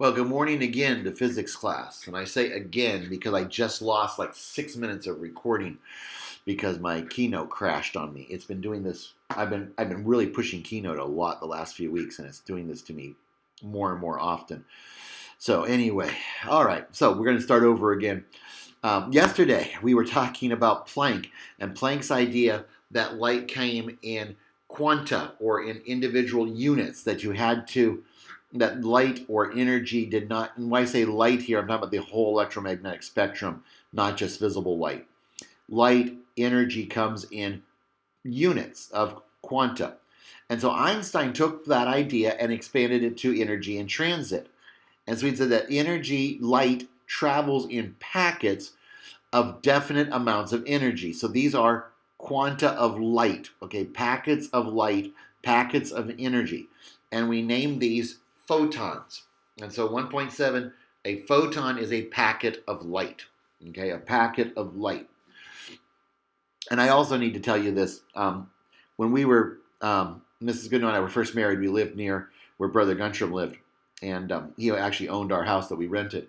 Well, good morning again to physics class. And I say again because I just lost like 6 minutes of recording because my Keynote crashed on me. It's been doing this. I've been really pushing Keynote a lot the last few weeks, and it's doing this to me more and more often. So anyway, all right. So we're going to start over again. Yesterday we were talking about Planck and Planck's idea that light came in quanta or in individual units that you had to that light or energy did not, and when I say light here, I'm talking about the whole electromagnetic spectrum, not just visible light. Light energy comes in units of quanta. And so Einstein took that idea and expanded it to energy in transit. And so he said that energy, light, travels in packets of definite amounts of energy. So these are quanta of light, okay, packets of light, packets of energy. And we name these photons. And so 1.7, a photon is a packet of light. Okay, a packet of light. And I also need to tell you this. When we were, Mrs. Goodnow and I were first married, we lived near where Brother Guntram lived. And he actually owned our house that we rented.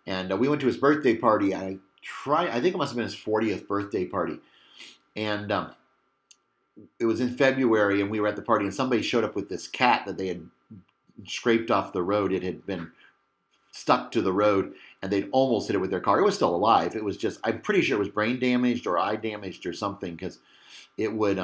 And we went to his birthday party. I think it must have been his 40th birthday party. And it was in February, and we were at the party, and somebody showed up with this cat that they had scraped off the road. It had been stuck to the road, and they'd almost hit it with their car. It was still alive. It was just, I'm pretty sure it was brain damaged or eye damaged or something, because it would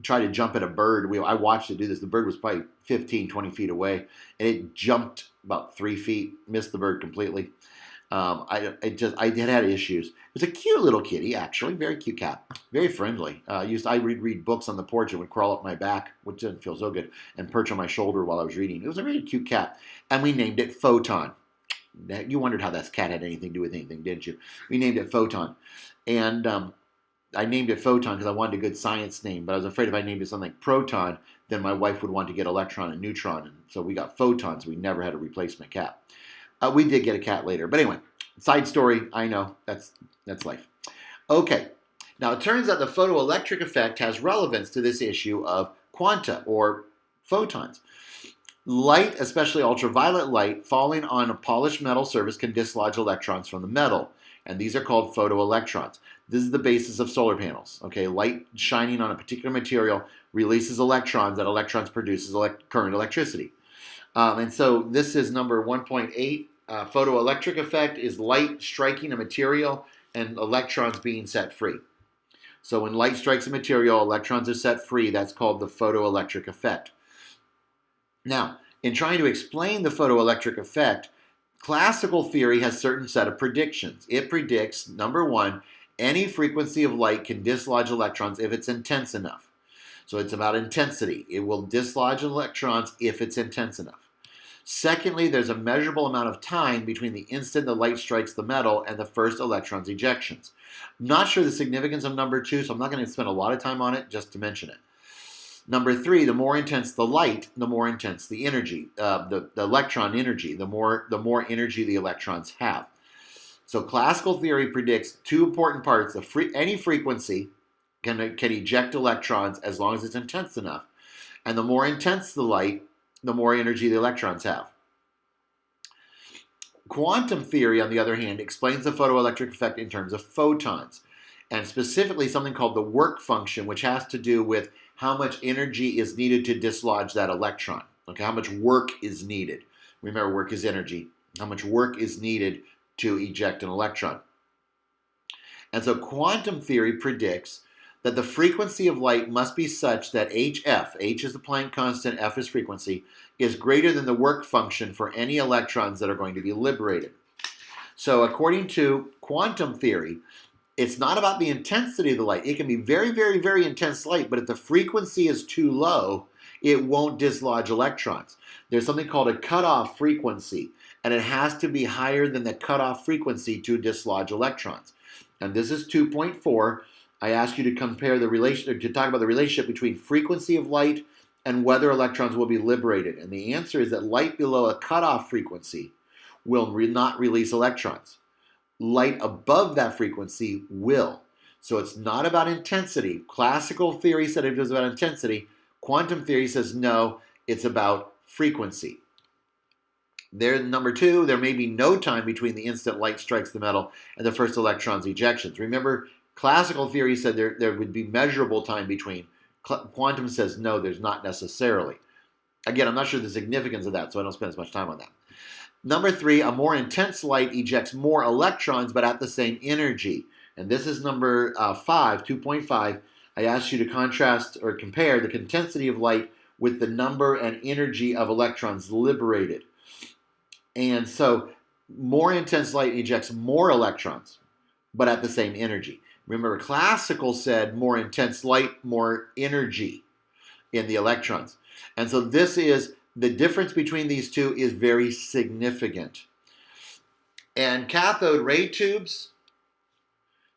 try to jump at a bird. I watched it do this. The bird was probably 15, 20 feet away, and it jumped about 3 feet, missed the bird completely. I had issues. It was a cute little kitty, actually, very cute cat, very friendly. I would read books on the porch and would crawl up my back, which didn't feel so good, and perch on my shoulder while I was reading. It was a very cute cat, and we named it Photon. You wondered how that cat had anything to do with anything, didn't you? We named it Photon, and I named it Photon because I wanted a good science name, but I was afraid if I named it something like Proton, then my wife would want to get electron and neutron, and so we got Photons. We never had a replacement cat. We did get a cat later. But anyway, side story, I know, that's life. Okay, now it turns out the photoelectric effect has relevance to this issue of quanta, or photons. Light, especially ultraviolet light, falling on a polished metal surface can dislodge electrons from the metal, and these are called photoelectrons. This is the basis of solar panels. Okay, light shining on a particular material releases electrons. That electrons produces current electricity. And so this is number 1.8. Photoelectric effect is light striking a material and electrons being set free. So when light strikes a material, electrons are set free. That's called the photoelectric effect. Now, in trying to explain the photoelectric effect, classical theory has a certain set of predictions. It predicts, number one, any frequency of light can dislodge electrons if it's intense enough. So it's about intensity. It will dislodge electrons if it's intense enough. Secondly, there's a measurable amount of time between the instant the light strikes the metal and the first electron's ejections. I'm not sure the significance of number two, so I'm not going to spend a lot of time on it, just to mention it. Number three, the more intense the light, the more intense the energy, the electron energy, the more energy the electrons have. So classical theory predicts two important parts. Any frequency can eject electrons as long as it's intense enough. And the more intense the light, the more energy the electrons have. Quantum theory, on the other hand, explains the photoelectric effect in terms of photons, and specifically something called the work function, which has to do with how much energy is needed to dislodge that electron. Okay, how much work is needed. Remember, work is energy. How much work is needed to eject an electron. And so quantum theory predicts that the frequency of light must be such that hf, h is the Planck constant, f is frequency, is greater than the work function for any electrons that are going to be liberated. So according to quantum theory, it's not about the intensity of the light. It can be very, very, very intense light, but if the frequency is too low, it won't dislodge electrons. There's something called a cutoff frequency, and it has to be higher than the cutoff frequency to dislodge electrons. And this is 2.4. I ask you to compare to talk about the relationship between frequency of light and whether electrons will be liberated. And the answer is that light below a cutoff frequency will not release electrons. Light above that frequency will. So it's not about intensity. Classical theory said it was about intensity. Quantum theory says no, it's about frequency. There, number two, there may be no time between the instant light strikes the metal and the first electron's ejections. Remember, classical theory said there would be measurable time between. Quantum says no, there's not necessarily. Again, I'm not sure the significance of that, so I don't spend as much time on that. Number three, a more intense light ejects more electrons, but at the same energy. And this is number 5, 2.5. I asked you to contrast or compare the intensity of light with the number and energy of electrons liberated. And so more intense light ejects more electrons, but at the same energy. Remember, classical said more intense light, more energy in the electrons. And so this is, the difference between these two is very significant. And cathode ray tubes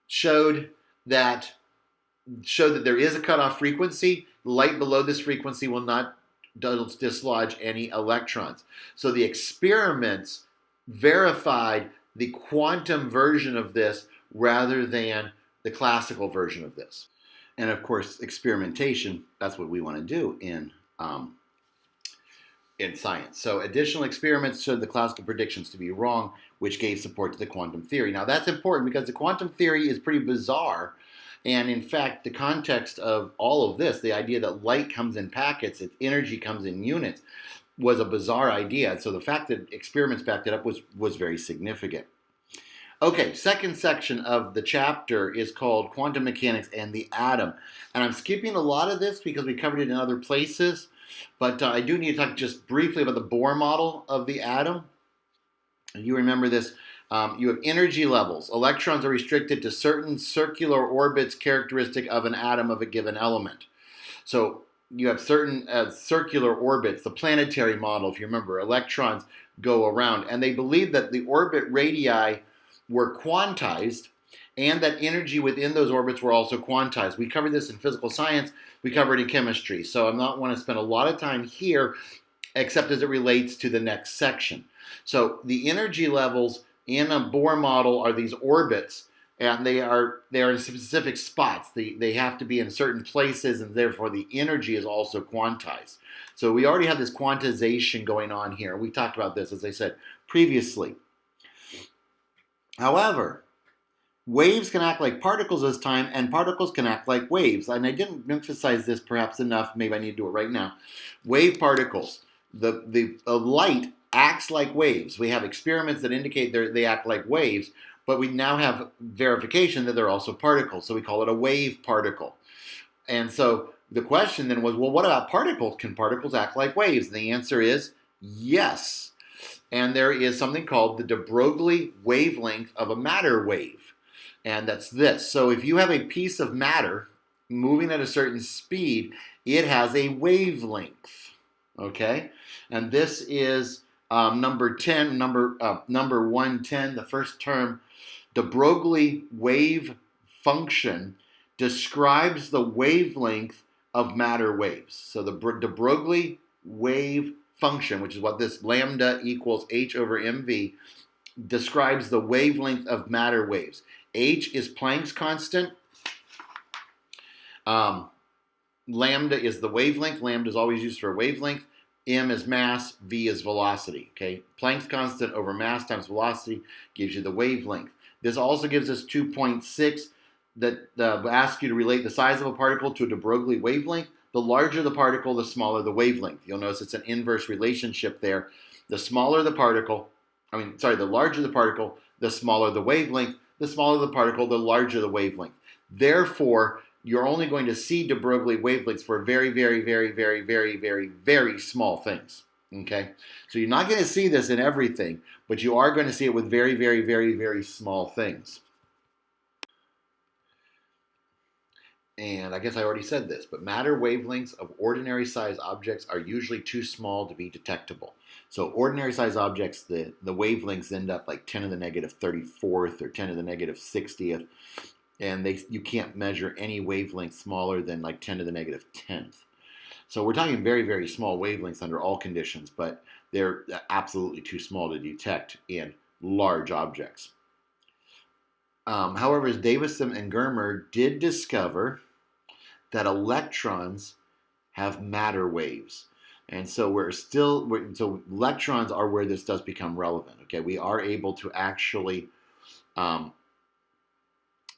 showed that there is a cutoff frequency. Light below this frequency will not dislodge any electrons. So the experiments verified the quantum version of this rather than the classical version of this. And of course, experimentation, that's what we want to do in science. So additional experiments showed the classical predictions to be wrong, which gave support to the quantum theory. Now that's important because the quantum theory is pretty bizarre. And in fact, the context of all of this, the idea that light comes in packets, its energy comes in units, was a bizarre idea. So the fact that experiments backed it up was very significant. Okay, second section of the chapter is called Quantum Mechanics and the Atom. And I'm skipping a lot of this because we covered it in other places. But I do need to talk just briefly about the Bohr model of the atom. You remember this. You have energy levels. Electrons are restricted to certain circular orbits characteristic of an atom of a given element. So you have certain circular orbits. The planetary model, if you remember, electrons go around. And they believe that the orbit radii were quantized and that energy within those orbits were also quantized. We covered this in physical science. We covered it in chemistry. So I'm not want to spend a lot of time here except as it relates to the next section. So the energy levels in a Bohr model are these orbits, and they are in specific spots. They have to be in certain places, and therefore the energy is also quantized. So we already have this quantization going on here. We talked about this, as I said previously. However, waves can act like particles this time, and particles can act like waves. And I didn't emphasize this perhaps enough. Maybe I need to do it right now. Wave particles. The light acts like waves. We have experiments that indicate they act like waves, but we now have verification that they're also particles. So we call it a wave particle. And so the question then was, well, what about particles? Can particles act like waves? And the answer is yes. And there is something called the de Broglie wavelength of a matter wave. And that's this. So if you have a piece of matter moving at a certain speed, it has a wavelength. Okay? And this is number 10, number 110, the first term. De Broglie wave function describes the wavelength of matter waves. So the de Broglie wave function, which is what this lambda equals h over mv, describes the wavelength of matter waves. H is Planck's constant. Lambda is the wavelength. Lambda is always used for a wavelength. M is mass, V is velocity. Okay, Planck's constant over mass times velocity gives you the wavelength. This also gives us 2.6 that asks you to relate the size of a particle to a de Broglie wavelength. The larger the particle, the smaller the wavelength. You'll notice it's an inverse relationship there. The larger the particle, the smaller the wavelength. The smaller the particle, the larger the wavelength. Therefore, you're only going to see de Broglie wavelengths for very, very, very, very, very, very, very small things. Okay? So you're not going to see this in everything, but you are going to see it with very, very, very, very small things. And I guess I already said this, but matter wavelengths of ordinary size objects are usually too small to be detectable. So ordinary size objects, the wavelengths end up like 10 to the negative 34th or 10 to the negative 60th. And you can't measure any wavelength smaller than like 10 to the negative 10th. So we're talking very, very small wavelengths under all conditions, but they're absolutely too small to detect in large objects. However, Davison and Germer did discover that electrons have matter waves. And so so electrons are where this does become relevant. Okay, we are able to actually um,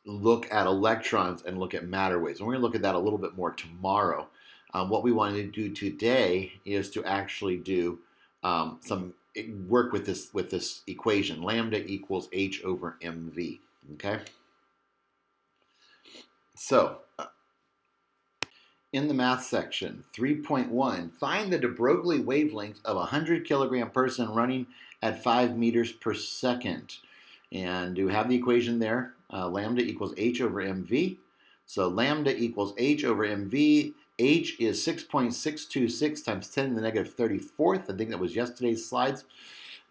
look at electrons and look at matter waves. And we're going to look at that a little bit more tomorrow. What we wanted to do today is to actually do some work with this equation. Lambda equals h over mv. Okay. So in the math section, 3.1, find the de Broglie wavelength of a 100 kilogram person running at 5 meters per second. And you have the equation there. Lambda equals h over mv. So lambda equals h over mv. H is 6.626 times 10 to the negative 34th. I think that was yesterday's slides.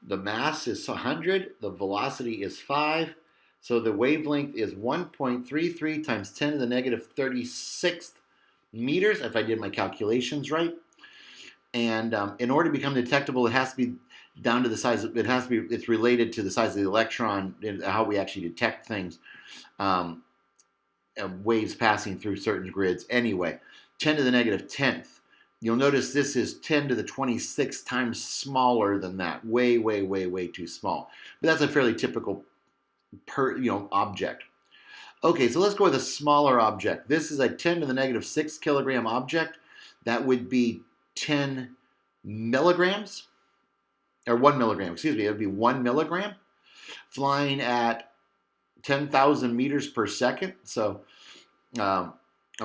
The mass is 100. The velocity is 5. So the wavelength is 1.33 times 10 to the negative 36th meters, if I did my calculations right. And in order to become detectable, it has to be down to the size. It's related to the size of the electron and how we actually detect things, waves passing through certain grids. Anyway, 10 to the negative 10th. You'll notice this is 10 to the 26 times smaller than that. Way, way, way, way too small. But that's a fairly typical object. Okay, so let's go with a smaller object. This is a 10 to the negative 6 kilogram object. That would be 10 milligrams, or 1 milligram, excuse me. It would be 1 milligram, flying at 10,000 meters per second. So a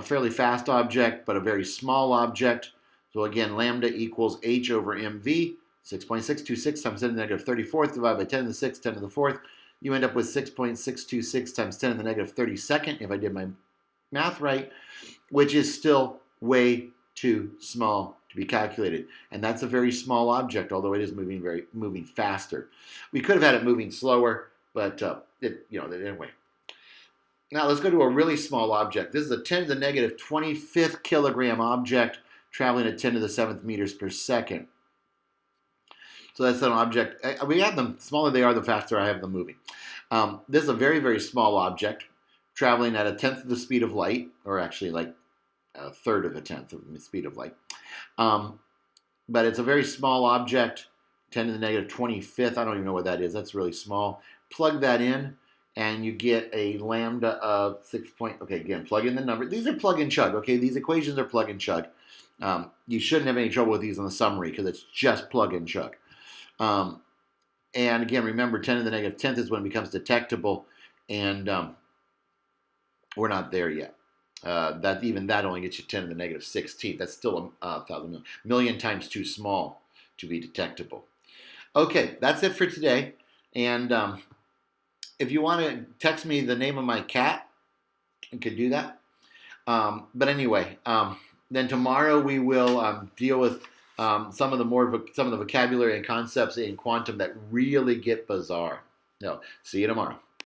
fairly fast object, but a very small object. So again, lambda equals h over mv, 6.626 times 10 to the negative 34th divided by 10 to the 6th, 10 to the 4th. You end up with 6.626 times 10 to the negative 32nd, if I did my math right, which is still way too small to be calculated. And that's a very small object, although it is moving faster. We could have had it moving slower, but anyway. Now let's go to a really small object. This is a 10 to the negative 25th kilogram object traveling at 10 to the 7th meters per second. So that's an object. We have them, smaller they are, the faster I have them moving. This is a very, very small object traveling at a tenth of the speed of light, or actually like a third of a tenth of the speed of light. But it's a very small object, 10 to the negative 25th. I don't even know what that is. That's really small. Plug that in, and you get a lambda of 6. Okay, again, plug in the number. These are plug and chug. Okay, these equations are plug and chug. You shouldn't have any trouble with these in the summary because it's just plug and chug. And again, remember 10 to the negative 10th is when it becomes detectable, and we're not there yet. That only gets you 10 to the negative 16th. That's still a million times too small to be detectable. Okay, that's it for today. And if you want to text me the name of my cat, you could do that. But anyway, then tomorrow we will deal with some of the vocabulary and concepts in quantum that really get bizarre. So, see you tomorrow.